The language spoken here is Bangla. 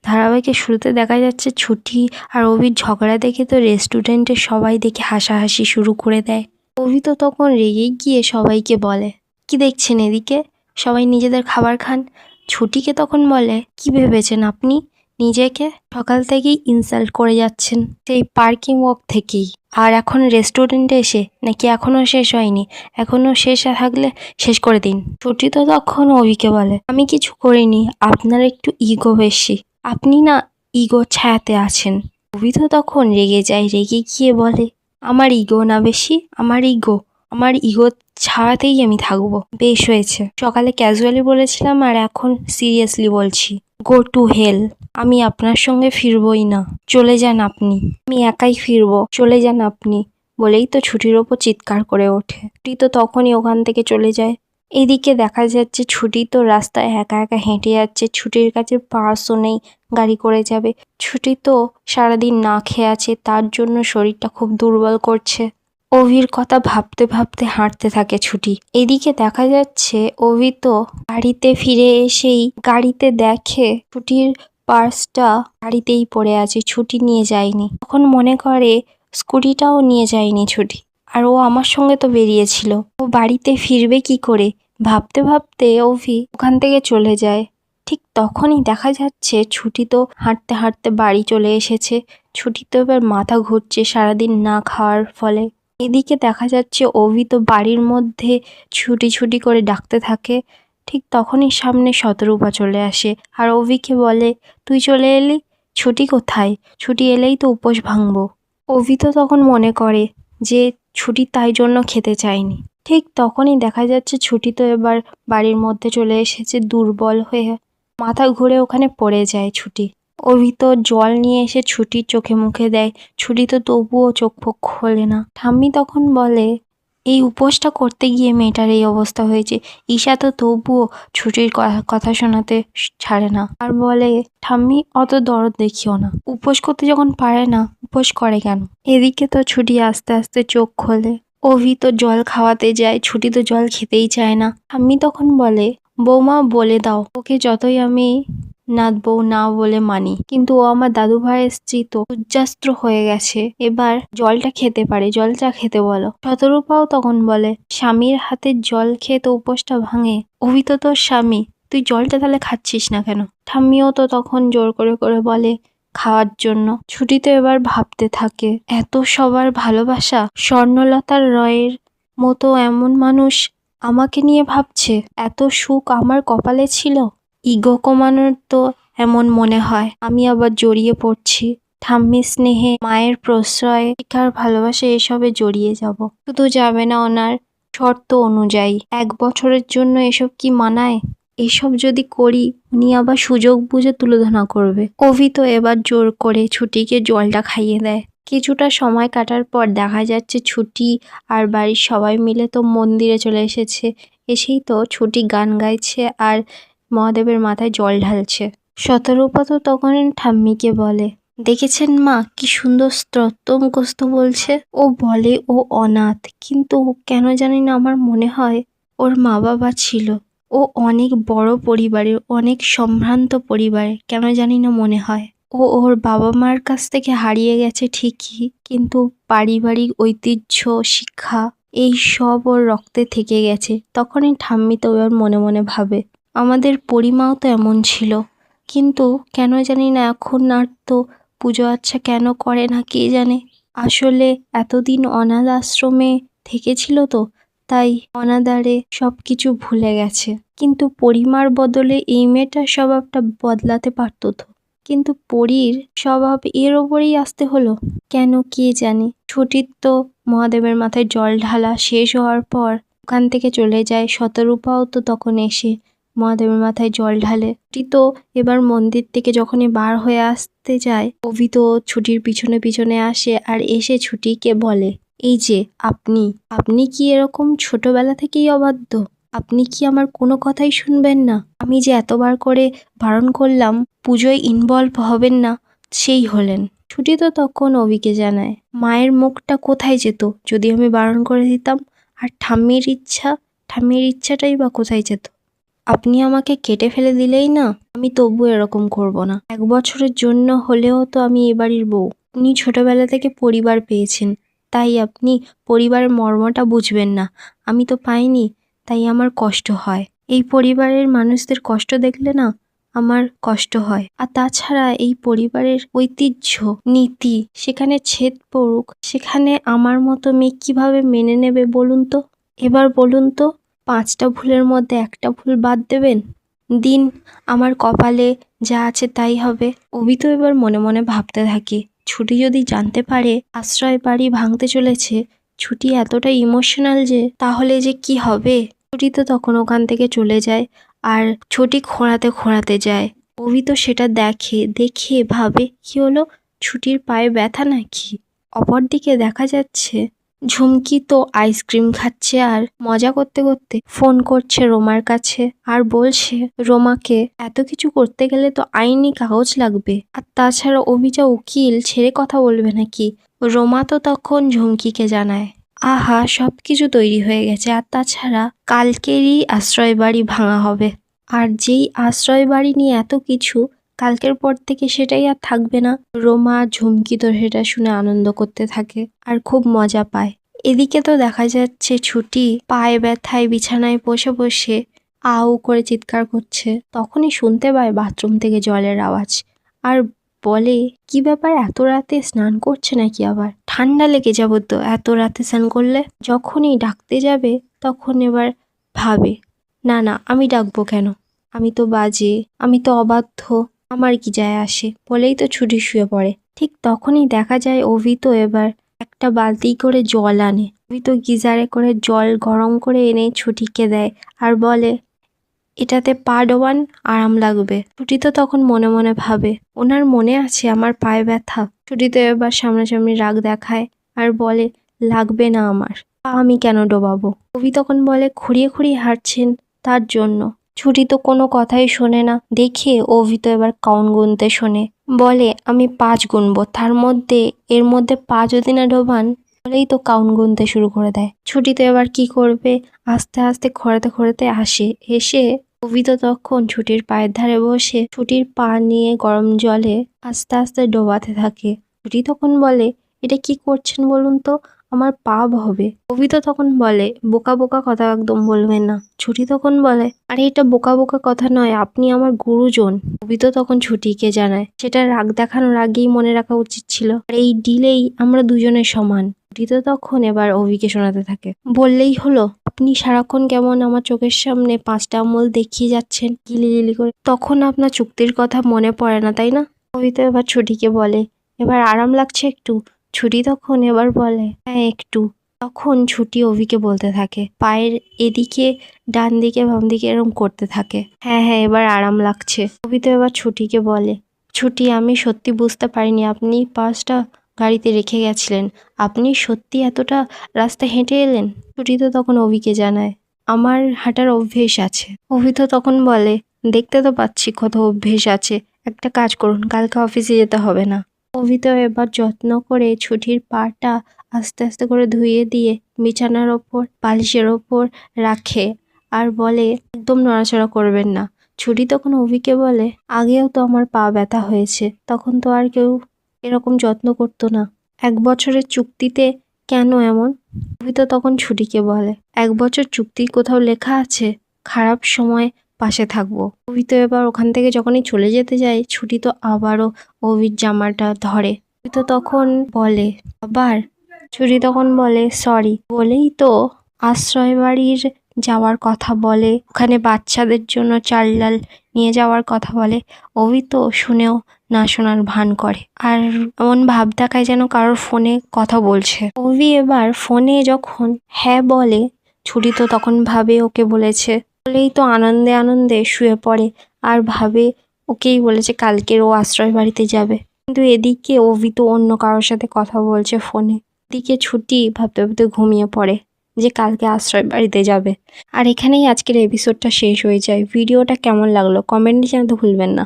ধারাবাহিকের শুরুতে দেখা যাচ্ছে ছুটি আর অভির ঝগড়া দেখে তো রেস্টুরেন্টের সবাই দেখে হাসাহাসি শুরু করে দেয়। অভি তো তখন রেগে গিয়ে সবাইকে বলে, কি দেখছেন এদিকে, সবাই নিজেদের খাবার খান। ছুটিকে তখন বলে, কি ভেবেছেন আপনি নিজেকে, সকাল থেকেই ইনসাল্ট করে যাচ্ছেন সেই পার্কিং ওয়াক থেকেই, আর এখন রেস্টুরেন্টে এসে নাকি এখনও শেষ হয়নি, এখনও শেষ থাকলে শেষ করে দিন। ছুটি তো তখন অভিকে বলে, আমি কিছু করিনি, আপনার একটু ইগো বেশি, আপনি না ইগো ছায়াতে আছেন। অভি তো তখন রেগে যায়, রেগে গিয়ে বলে, আমার ইগো না বেশি, আমার ইগো ছাড়াতেই আমি থাকবো। বেশ হয়েছে, সকালে ক্যাজুয়ালি বলেছিলাম আর এখন সিরিয়াসলি বলছি, গো টু হেল। আমি আপনার সঙ্গে ফিরবই না, চলে যান আপনি, আমি একাই ফিরবো, চলে যান আপনি বলেই তো ছুটির ওপর চিৎকার করে ওঠে। ছুটি তো তখনই ওখান থেকে চলে যায়। এদিকে দেখা যাচ্ছে ছুটি তো রাস্তায় একা একা হেঁটে যাচ্ছে, ছুটির কাছে পার্সও নেই গাড়ি করে যাবে। ছুটি তো সারাদিন না খেয়ে আছে, তার জন্য শরীরটা খুব দুর্বল করছে। অভির কথা ভাবতে ভাবতে হাঁটতে থাকে ছুটি। এদিকে দেখা যাচ্ছে অভি তো বাড়িতে ফিরে এসেই গাড়িতে দেখে ছুটির পার্সটা গাড়িতেই পড়ে আছে, ছুটি নিয়ে যায়নি। তখন মনে করে স্কুটিটাও নিয়ে যায়নি ছুটি, আর ও আমার সঙ্গে তো বেরিয়েছিল, ও বাড়িতে ফিরবে কি করে ভাবতে ভাবতে অভি ওখান থেকে চলে যায়। ঠিক তখনই দেখা যাচ্ছে ছুটি তো হাঁটতে হাঁটতে বাড়ি চলে এসেছে। ছুটি তো এবার মাথা ঘুরছে সারাদিন না খাওয়ার ফলে। এদিকে দেখা যাচ্ছে অভি তো বাড়ির মধ্যে ছুটি ছুটি করে ডাকতে থাকে। ঠিক তখনই সামনে শতরূপা চলে আসে আর অভিকে বলে, তুই চলে এলি, ছুটি কোথায়, ছুটি এলেই তো উপোস ভাঙবো। অভি তো তখন মনে করে যে ছুটি তাই জন্য খেতে চায়নি। ঠিক তখনই দেখা যাচ্ছে ছুটি তো এবার বাড়ির মধ্যে চলে এসেছে দুর্বল হয়ে, মাথা ঘুরে ওখানে পড়ে যায় ছুটি। অভি তো জল নিয়ে এসে ছুটির চোখে মুখে দেয়, ছুটি তো তবুও চোখ ফোক খোলে না। ঠাম্মি তখন বলে, এই উপোসটা করতে গিয়ে মেয়েটার এই অবস্থা হয়েছে। ঈশা তো তবুও ছুটির কথা শোনাতে ছাড়ে না, আর বলে, ঠাম্মি অত দরদ দেখিও না, উপোস করতে যখন পারে না উপোস করে কেন। এদিকে তো ছুটি আস্তে আস্তে চোখ খোলে। অভি তো জল খাওয়াতে যায়, ছুটি তো জল খেতেই চায় না। ঠাম্মি তখন বলে, বৌমা বলে দাও ওকে, যতই আমি নাথ বউ না বলে মানি, কিন্তু ও আমার দাদু ভাইয়ের স্ত্রী তো সূর্যাস্ত্র হয়ে গেছে, এবার জলটা খেতে পারে, জলটা খেতে বলো। শতরূপাও তখন বলে, স্বামীর হাতের জল খেয়ে তো উপোসটা ভাঙে, অভি তো তোর স্বামী, তুই জলটা তাহলে খাচ্ছিস না কেন। ঠাম্মিও তো তখন জোর করে করে বলে খাওয়ার জন্য। ছুটি তো এবার ভাবতে থাকে, এত সবার ভালোবাসা, স্বর্ণলতার রয়ের মতো এমন মানুষ আমাকে নিয়ে ভাবছে, এত সুখ আমার কপালে ছিল। ইগো কমানোর তো এমন মনে হয় আমি আবার জড়িয়ে পড়ছি, ঠাম্মির স্নেহে, মায়ের প্রশ্রয়ে, শিখার ভালোবাসা এসবে জড়িয়ে যাব। শুধু যাবে না ওনার শর্ত অনুযায়ী, 1 বছরের জন্য এসব কি মানায়? এসব যদি করি উনি আবার সুযোগ বুঝে তুলোধনা করবে। অভি তো এবার জোর করে ছুটিকে জলটা খাইয়ে দেয়। কিছুটা সময় কাটার পর দেখা যাচ্ছে ছুটি আর বাড়ির সবাই মিলে তো মন্দিরে চলে এসেছে। এসেই তো ছুটি গান গাইছে আর মহাদেবের মাথায় জল ঢালছে। শতরূপা তো তখন ঠাম্মিকে বলে, দেখেছেন মা কি সুন্দর স্তোত্র মুখস্থ বলছে। ও বলে ও অনাথ, কিন্তু কেন জানি না আমার মনে হয় ওর মা বাবা ছিল। ও অনেক বড় পরিবারের, অনেক সম্ভ্রান্ত পরিবারের, কেন জানি না মনে হয়। ও ওর বাবা মার কাছ থেকে হারিয়ে গেছে ঠিকই, কিন্তু পারিবারিক ঐতিহ্য, শিক্ষা এই সব ওর রক্তে থেকে গেছে। তখনই ঠাম্মি তো এবার মনে মনে ভাবে, আমাদের পরিমাও তো এমন ছিল, কিন্তু কেন জানি না এখন আর তো পুজো আচ্ছা কেন করে না কে জানে। আসলে এতদিন অনাথ আশ্রমে থেকেছিল তো, তাই অনাদারে সব কিছু ভুলে গেছে। কিন্তু পরিমার বদলে এই মেয়েটার স্বভাবটা বদলাতে পারতো তো, কিন্তু পরীর স্বভাব এর ওপরেই আসতে হলো কেন কে জানে। ছুটির তো মহাদেবের মাথায় জল ঢালা শেষ হওয়ার পর ওখান থেকে চলে যায়। শতরূপাও তো তখন এসে মহাদেবের মাথায় জল ঢালে। ছুটি তো এবার মন্দির থেকে যখনই বার হয়ে আসতে যায়, অভি তো ছুটির পিছনে পিছনে আসে আর এসে ছুটিকে বলে, এই যে আপনি কি এরকম ছোটবেলা থেকেই অবাধ্য? আপনি কি আমার কোনো কথাই শুনবেন না? আমি যে এতবার করে বারণ করলাম পুজোয় ইনভলভ হবেন না, সেই হলেন। ছুটি তো তখন অভিকে জানায়, মায়ের মুখটা কোথায় যেত যদি আমি বারণ করে দিতাম, আর ঠাম্মির ইচ্ছাটাই বা কোথায় যেত। আপনি আমাকে কেটে ফেলে দিলেই না, আমি তবু এরকম করব না। 1 বছরের জন্য হলেও তো আমি এ বাড়ির বউ। আপনি ছোটবেলা থেকে পরিবার পেয়েছেন, তাই আপনি পরিবারের মর্মটা বুঝবেন না। আমি তো পাইনি, তাই আমার কষ্ট হয়। এই পরিবারের মানুষদের কষ্ট দেখলে না আমার কষ্ট হয়। আর তাছাড়া এই পরিবারের ঐতিহ্য, নীতি সেখানে ছেদ পড়ুক, সেখানে আমার মতো মেয়ে কিভাবে মেনে নেবে বলুন তো? এবার বলুন তো, 5টা ভুলের মধ্যে একটা ভুল বাদ দেবেন? দিন আমার কপালে যা আছে তাই হবে। অভি তো এবার মনে মনে ভাবতে থাকে, ছুটি যদি জানতে পারে আশ্রয় বাড়ি ভাঙতে চলেছে, ছুটি এতটা ইমোশনাল যে তাহলে যে কি হবে। ছুটি তো তখন ওখান থেকে চলে যায় আর ছুটি খোঁড়াতে যায়। অভি তো সেটা দেখে ভাবে কি হলো, ছুটির পায়ে ব্যথা নাকি? অপরদিকে দেখা যাচ্ছে ঝুমকি তো আইসক্রিম খাচ্ছে আর মজা করতে করতে ফোন করছে রোমার কাছে আর বলছে রোমাকে এত কিছু করতে গেলে তো আইনি কাগজ লাগবে, আর তাছাড়া অভি যা উকিল ছেড়ে কথা বলবে নাকি। রোমা তো তখন ঝুমকিকে জানায় আহা সবকিছু তৈরি হয়ে গেছে, আর তাছাড়া কালকেরই আশ্রয় বাড়ি ভাঙা হবে। আর যেই আশ্রয় বাড়ি নিয়ে এত কিছু, কালকের পর থেকে সেটাই আর থাকবে না। রোমা ঝুমকি তো সেটা শুনে আনন্দ করতে থাকে আর খুব মজা পায়। এদিকে তো দেখা যাচ্ছে ছুটি পায়ে ব্যথায় বিছানায় বসে বসে আউ করে চিৎকার করছে। তখনই শুনতে পায় বাথরুম থেকে জলের আওয়াজ আর বলে কি ব্যাপার, এত রাতে স্নান করছে নাকি? আবার ঠান্ডা লেগে যাবো তো এত রাতে স্নান করলে। যখনই ডাকতে যাবে তখন এবার ভাবে না না আমি ডাকবো কেন, আমি তো বাজে, আমি তো অবাধ্য, আমার কি যায় আসে, বলেই তো ছুটি শুয়ে পড়ে। ঠিক তখনই দেখা যায় অভি তো এবার একটা বালতি করে জল আনে। অভি তো গিজারে করে জল গরম করে এনে ছুটিকে দেয় আর বলে এটাতে পা ডোবান, আরাম লাগবে। ছুটি তো তখন মনে মনে ভাবে ওনার মনে আছে আমার পায়ে ব্যথা। ছুটি তো এবার সামনাসামনি রাগ দেখায় আর বলে লাগবে না আমার পা, আমি কেন ডোবাবো। অভি তখন বলে খুঁড়িয়ে হাঁটছেন তার জন্য। ছুটি তো কোনো কথাই শোনে না দেখে অভি তো এবার কাউন্ট গুনতে শোনে, বলে আমি 5 গুনবো, তার মধ্যে এর মধ্যে পা যদি না ডোবান, বলেই তো কাউন্ট গুনতে শুরু করে দেয়। ছুটি তো এবার কি করবে, আস্তে আস্তে খোঁড়াতে আসে। এসে অভি তো তখন ছুটির পায়ের ধারে বসে ছুটির পা নিয়ে গরম জলে আস্তে আস্তে ডোবাতে থাকে। ছুটি তখন বলে এটা কি করছেন বলুন তো, আমার পাপ হবে। অভি তো তখন বলে বোকা বোকা কথা একদম বলবেন না। ছুটি তখন বলে আরে এটা বোকা বোকা কথা নয়, আপনি আমার গুরুজন। অভি তো তখন ছুটিকে জানায় সেটা রাগ দেখানোর আগেই মনে রাখা উচিত ছিল, আর এই ডিলেই আমরা দুজনের সমান। ছুটি তো তখন এবার অভিকে শোনাতে থাকে বললেই হলো আপনি সারাক্ষণ কেমন আমার চোখের সামনে 5টা আঙুল দেখিয়ে যাচ্ছেন গিলি করে, তখন আপনার চুক্তির কথা মনে পড়ে না তাই না? অভি তো এবার ছুটিকে বলে এবার আরাম লাগছে একটু। ছুটি তখন এবার বলে হ্যাঁ একটু। তখন ছুটি অভিকে বলতে থাকে পায়ের এদিকে ডান দিকে বাম দিকে এরকম করতে থাকে, হ্যাঁ এবার আরাম লাগছে। অভি তো এবার ছুটিকে বলে ছুটি আমি সত্যি বুঝতে পারিনি আপনি পাঁচটা গাড়িতে রেখে গেছিলেন, আপনি সত্যি এতটা রাস্তা হেঁটে এলেন? ছুটি তো তখন অভিকে জানায় আমার হাঁটার অভ্যেস আছে। অভি তো তখন বলে দেখতে তো পাচ্ছি কত অভ্যেস আছে, একটা কাজ করুন কালকে অফিসে যেতে হবে না। অভি তো এবার যত্ন করে ছুটির পাটা আস্তে আস্তে করে ধুয়ে দিয়ে বিছানার ওপর বালিশের ওপর রাখে আর বলে একদম নড়াচড়া করবেন না। ছুটি তখন অভিকে বলে আগেও তো আমার পা ব্যথা হয়েছে, তখন তো আর কেউ এরকম যত্ন করতো না। 1 বছরের চুক্তিতে কেন এমন? অভি তো তখন ছুটিকে বলে 1 বছর চুক্তি কোথাও লেখা আছে খারাপ সময় পাশে থাকবো। অভি তো এবার ওখান থেকে যখনই চলে যেতে যায় ছুটি তো আবারও অভির জামাটা ধরে। অভি তো তখন বলে আবার, ছুটি তখন বলে সরি বলেই তো আশ্রয় বাড়ির যাওয়ার কথা বলে, ওখানে বাচ্চাদের জন্য চাল ডাল নিয়ে যাওয়ার কথা বলে। অভি তো শুনেও না শোনার ভান করে আর এমন ভাব দেখায় যেন কারোর ফোনে কথা বলছে। অভি এবার ফোনে যখন হ্যাঁ বলে ছুটি তো তখন ভাবে ওকে বলেছে, বলেই তো আনন্দে আনন্দে শুয়ে পড়ে আর ভাবে ওকেই বলেছে কালকের ও আশ্রয় বাড়িতে যাবে। কিন্তু এদিকে অভি তো অন্য কারোর সাথে কথা বলছে ফোনে। এদিকে ছুটি ভাবতে ভাবতে ঘুমিয়ে পড়ে যে কালকে আশ্রয় বাড়িতে যাবে। আর এখানেই আজকের এপিসোডটা শেষ হয়ে যায়। ভিডিওটা কেমন লাগলো কমেন্টে জানাতে ভুলবেন না।